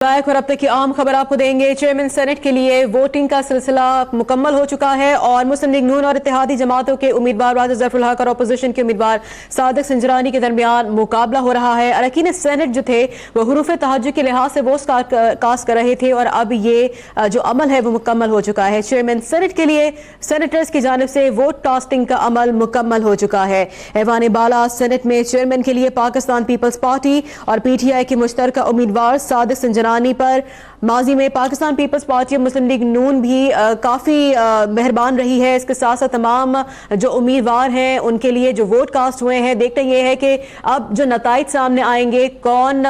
और अब तक की अहम खबर आपको देंगे। चेयरमैन सेनेट के लिए वोटिंग का सिलसिला मुकम्मल हो चुका है और मुस्लिम लीग नून और इत्तेहादी जमातों के उम्मीदवार राजा ज़फ़रुल हक और अपोजिशन के उम्मीदवार सादिक संजरानी के दरमियान मुकाबला हो रहा है। अरकान सेनेट जो थे वो हुरूफ तहज्जुद के लिहाज से वोट कास्ट कर रहे थे और अब ये जो अमल है वो मुकम्मल हो चुका है। चेयरमैन सेनेट के लिए सेनेटर्स की जानिब से वोट कास्टिंग का अमल मुकम्मल हो चुका है। ऐवान बाला सेनेट में चेयरमैन के लिए पाकिस्तान पीपल्स पार्टी और PTI के मुश्तरका उम्मीदवार सादिक संजरानी पर माजी में पाकिस्तान पीपल्स पार्टी और मुस्लिम लीग नून भी काफ़ी मेहरबान रही है। इसके साथ साथ तमाम जो उम्मीदवार हैं उनके लिए जो वोट कास्ट हुए हैं, देखते ये है कि अब जो नताइज सामने आएंगे, कौन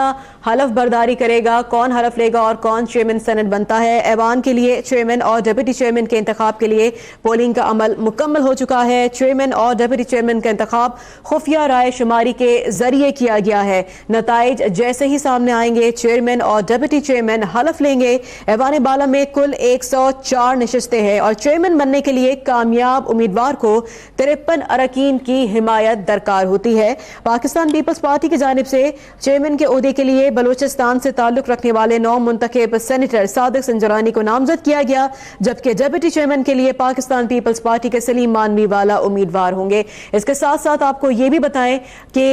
हलफ बर्दारी करेगा, कौन हलफ लेगा और कौन चेयरमैन सेनेट बनता है। ऐवान के लिए चेयरमैन और डिप्टी चेयरमैन के इंतखाब के लिए पोलिंग का अमल मुकम्मल हो चुका है। चेयरमैन और डिप्टी चेयरमैन का इंतखाब खुफिया राय शुमारी के जरिए किया गया है। नताइज जैसे ही सामने आएंगे चेयरमैन और डिप्टी चेयरमैन हलफ लेंगे। ऐवान बाला में कुल 104 नशिस्तें हैं और चेयरमैन बनने के लिए कामयाब उम्मीदवार को 53 अरकान की हिमायत दरकार होती है। पाकिस्तान पीपल्स पार्टी की जानिब से चेयरमैन के ओहदे के लिए बलूचिस्तान से ताल्लुक रखने वाले 9 मुंतखब सेनेटर सादिक संजरानी को नामजद किया गया, जबकि डिप्टी चेयरमैन के लिए पाकिस्तान पीपल्स पार्टी के सलीम मानवी वाला उम्मीदवार होंगे। इसके साथ साथ आपको ये भी बताएं कि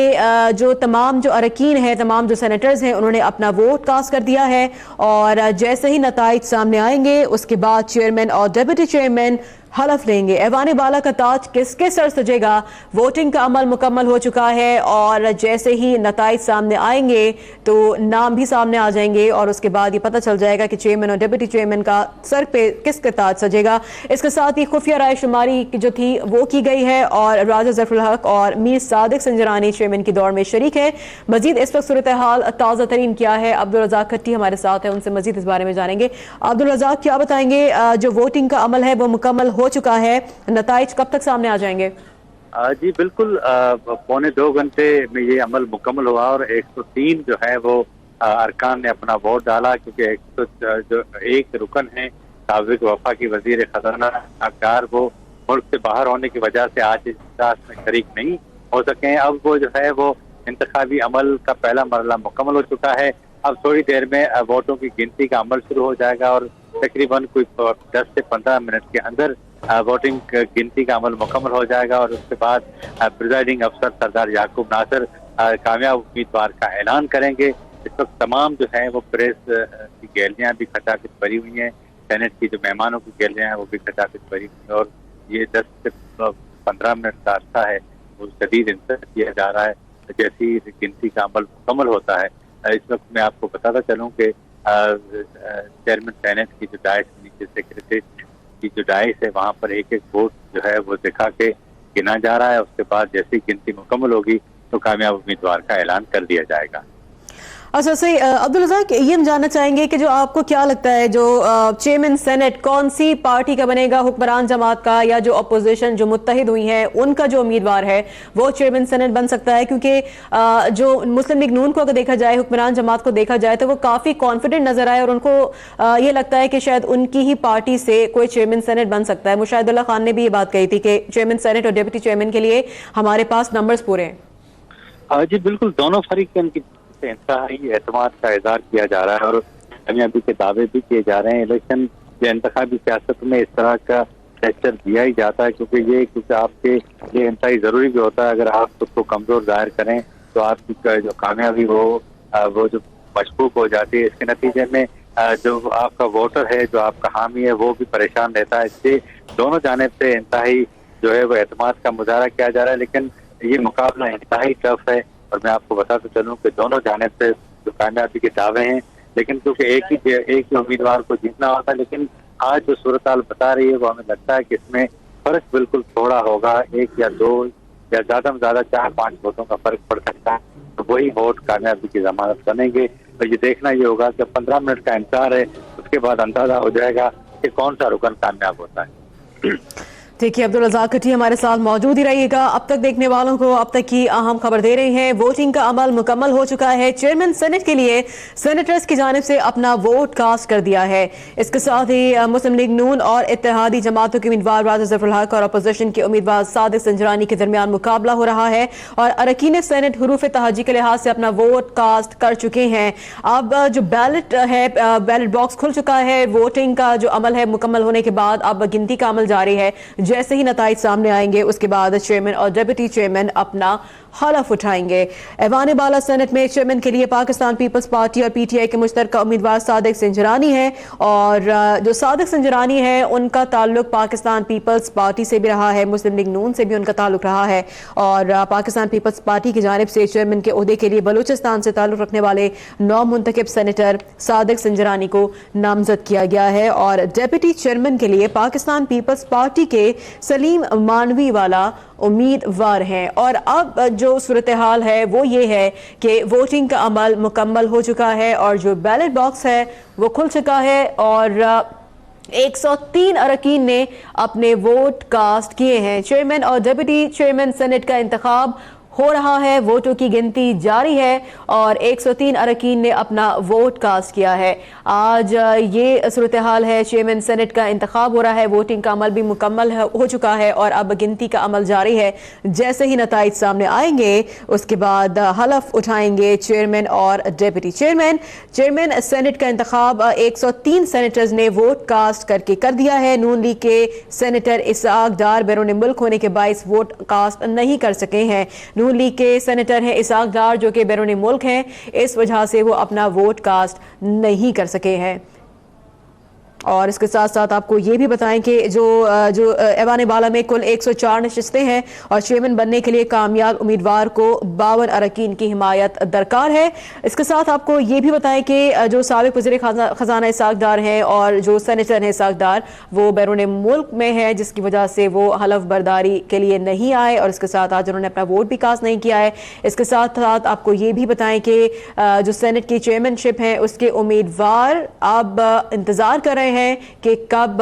जो तमाम जो अरकान हैं, तमाम जो सेनेटर्स हैं, उन्होंने अपना वोट कास्ट कर दिया है और जैसे ही नताइज सामने आएंगे उसके बाद चेयरमैन और डिप्टी चेयरमैन हलफ लेंगे। ऐवान बाला का ताज किसके सर सजेगा? वोटिंग का अमल मुकम्मल हो चुका है और जैसे ही नताइज सामने आएंगे तो नाम भी सामने आ जाएंगे और उसके बाद ये पता चल जाएगा कि चेयरमैन और डिप्टी चेयरमैन का सर पे किसका ताज सजेगा। इसके साथ ही खुफिया राय शुमारी जो थी वो की गई है और राजा ज़फ़रुल हक और मीर सादिक संजरानी चेयरमैन की दौड़ में शरीक है। मजीद इस वक्त सूरत हाल ताज़ा तरीन क्या है, अब्दुल रज़ाक खट्टी हमारे साथ है, उनसे मजीद इस बारे में जानेंगे। अब्दुल रज़ाक, क्या बताएंगे? जो वोटिंग का अमल है वो मुकम्मल हो चुका है, नताइज कब तक सामने आ जाएंगे? जी बिल्कुल, 1.25 घंटे में ये अमल मुकम्मल हुआ और 103 जो है वो अरकान ने अपना वोट डाला, क्योंकि जो एक रुकन है साबिक वफा की वजीर खजाना अख्तार, वो मुल्क से बाहर होने की वजह से आज इजलास में शरीक नहीं हो सके। अब वो जो है वो इंतखाबी अमल का पहला मरला मुकम्मल हो चुका है। अब थोड़ी देर में वोटों की गिनती का अमल शुरू हो जाएगा और तकरीबन कोई 10 से 15 मिनट के अंदर वोटिंग गिनती का अमल मुकम्मल हो जाएगा और उसके बाद प्रिजाइडिंग अफसर सरदार याकूब नासिर कामयाब उम्मीदवार का ऐलान करेंगे। इस वक्त तमाम जो है वो प्रेस की गैलरियां भी खचाखच भरी हुई हैं, सेनेट की जो मेहमानों की गैलरियां हैं वो भी खचाखच भरी हुई हैं और ये 10 से 15 मिनट का अर्सा है वो शदीद इंतजार किया जा रहा है। जैसी गिनती का अमल मुकम्मल होता है, इस वक्त मैं आपको बताता चलूँ कि चेयरमैन सेनेट की जो डाइस नीचे सेक्रेटरीट की जो डाइस है वहाँ पर एक एक वोट जो है वो दिखा के गिना जा रहा है। उसके बाद जैसी गिनती मुकम्मल होगी तो कामयाब उम्मीदवार का ऐलान कर दिया जाएगा। अच्छा, सही। अब्दुल रज़ाक, ये हम जानना चाहेंगे कि जो आपको क्या लगता है जो चेयरमैन सेनेट कौन सी पार्टी का बनेगा, हुक्मरान जमात का या जो अपोजिशन जो मुत्तहिद हुई है उनका जो उम्मीदवार है वो चेयरमैन सेनेट बन सकता है? क्योंकि जो मुस्लिम लीग नून को अगर देखा जाए, हुक्मरान जमात को देखा जाए तो वो काफ़ी कॉन्फिडेंट नजर आए और उनको ये लगता है कि शायद उनकी ही पार्टी से कोई चेयरमैन सेनेट बन सकता है। मुशाहिदुल्लाह खान ने भी ये बात कही थी कि चेयरमैन सेनेट और डिप्टी चेयरमैन के लिए हमारे पास नंबर्स पूरे हैं। जी बिल्कुल, दोनों फरीक से इंतहाई एतमाद का इज़हार किया जा रहा है और कामयाबी के दावे भी किए जा रहे हैं। इलेक्शन या इंतखाबी सियासत में इस तरह का टेक्चर दिया ही जाता है क्योंकि आपके लिए इंतहाई ज़रूरी भी होता है। अगर आप खुद को कमज़ोर जाहिर करें तो आपकी जो कामयाबी वो जो मशकूक हो जाती है। इसके नतीजे में जो आपका वोटर है, जो आपका हामी है, वो भी परेशान रहता है। इससे दोनों जानिब से इंतहाई जो है वो एतमाद का मुजाहरा किया जा रहा है, लेकिन ये मुकाबला इंतहाई टफ है और मैं आपको बताते चलूं कि दोनों जानिब से जो कामयाबी के दावे हैं, लेकिन क्योंकि एक ही उम्मीदवार को जीतना होता है, लेकिन आज जो सूरत हाल बता रही है वो हमें लगता है कि इसमें फर्क बिल्कुल थोड़ा होगा, 1 या 2 या ज़्यादा में ज़्यादा 4-5 वोटों का फर्क पड़ सकता है। तो वही वोट कामयाबी की जमानत बनेंगे। तो ये देखना ये होगा कि 15 मिनट का इंतजार है, उसके बाद अंदाजा हो जाएगा कि कौन सा रुकन कामयाब होता है। देखिए, अब्दुल रज़ाक कटी हमारे साथ मौजूद ही रहिएगा। अब तक देखने वालों को अब तक की अहम खबर दे रहे हैं। वोटिंग का अमल मुकम्मल हो चुका है। चेयरमैन सेनेट के लिए सेनेटर्स की जानिब से अपना वोट कास्ट कर दिया है। इसके साथ ही मुस्लिम लीग नून और इत्तेहादी जमातों के उम्मीदवार राजा ज़फ़रुल हक और अपोजिशन के उम्मीदवार सादिक संजरानी के दरमियान मुकाबला हो रहा है और अरकीन सेनेट हुरूफ तहजी के लिहाज से अपना वोट कास्ट कर चुके हैं। अब जो बैलेट है, बैलेट बॉक्स खुल चुका है। वोटिंग का जो अमल है मुकम्मल होने के बाद अब गिनती का अमल जारी है। जैसे ही नताइज सामने आएंगे उसके बाद चेयरमैन और डिप्टी चेयरमैन अपना हलफ उठाएंगे। ऐवान बाला सेनेट में चेयरमैन के लिए पाकिस्तान पीपल्स पार्टी और पीटीआई के मुश्तरका उम्मीदवार सादिक संजरानी है और जो सादिक संजरानी है उनका ताल्लुक पाकिस्तान पीपल्स पार्टी से भी रहा है, मुस्लिम लीग नून से भी उनका ताल्लुक रहा है और पाकिस्तान पीपल्स पार्टी की जानिब से चेयरमैन के ओहदे के लिए बलूचिस्तान से ताल्लुक रखने वाले नौ मुंतखब सेनेटर सादिक संजरानी को नामजद किया गया है और डिप्टी चेयरमैन के लिए पाकिस्तान पीपल्स पार्टी के सलीम मानवी वाला उम्मीदवार हैं। और अब जो सूरत हाल है वो ये है कि वोटिंग का अमल मुकम्मल हो चुका है और जो बैलेट बॉक्स है वो खुल चुका है और 103 अरकीन ने अपने वोट कास्ट किए हैं। चेयरमैन और डिप्टी चेयरमैन सेनेट का इंतखाब हो रहा है, वोटों की गिनती जारी है और 103 अरकीन ने अपना वोट कास्ट किया है। आज ये सूरत हाल है, चेयरमैन सेनेट का इंतखाब हो रहा है, वोटिंग का अमल भी मुकम्मल हो चुका है और अब गिनती का अमल जारी है। जैसे ही नताइज सामने आएंगे उसके बाद हलफ उठाएंगे चेयरमैन और डिप्टी चेयरमैन। चेयरमैन सेनेट का इंतखाब 103 सेनेटर्स ने वोट कास्ट करके कर दिया है। नून लीग के सेनेटर इसाक डार बैरून मुल्क होने के बाइस वोट कास्ट नहीं कर सके हैं। नून लीग के सेनेटर हैं इसाक डार जो कि बैरून मुल्क हैं, इस वजह से वो अपना वोट कास्ट नहीं कर सके हैं। और इसके साथ साथ आपको ये भी बताएं कि जो ऐवान बाला में कुल 104 नशिस्तें हैं और चेयरमैन बनने के लिए कामयाब उम्मीदवार को 52 अरकीन की हिमायत दरकार है। इसके साथ आपको ये भी बताएं कि जो साबिक वज़ीर खजाना इसाक डार हैं और जो सेनेटर हैं इसाक डार वो बैरून मुल्क में है, जिसकी वजह से वो हलफ बर्दारी के लिए नहीं आए और इसके साथ आज उन्होंने अपना वोट भी कास्ट नहीं किया है। इसके साथ साथ आपको ये भी बताएं कि जो सेनेट की चेयरमैनशिप है उसके उम्मीदवार अब इंतजार कर रहे हैं कि कब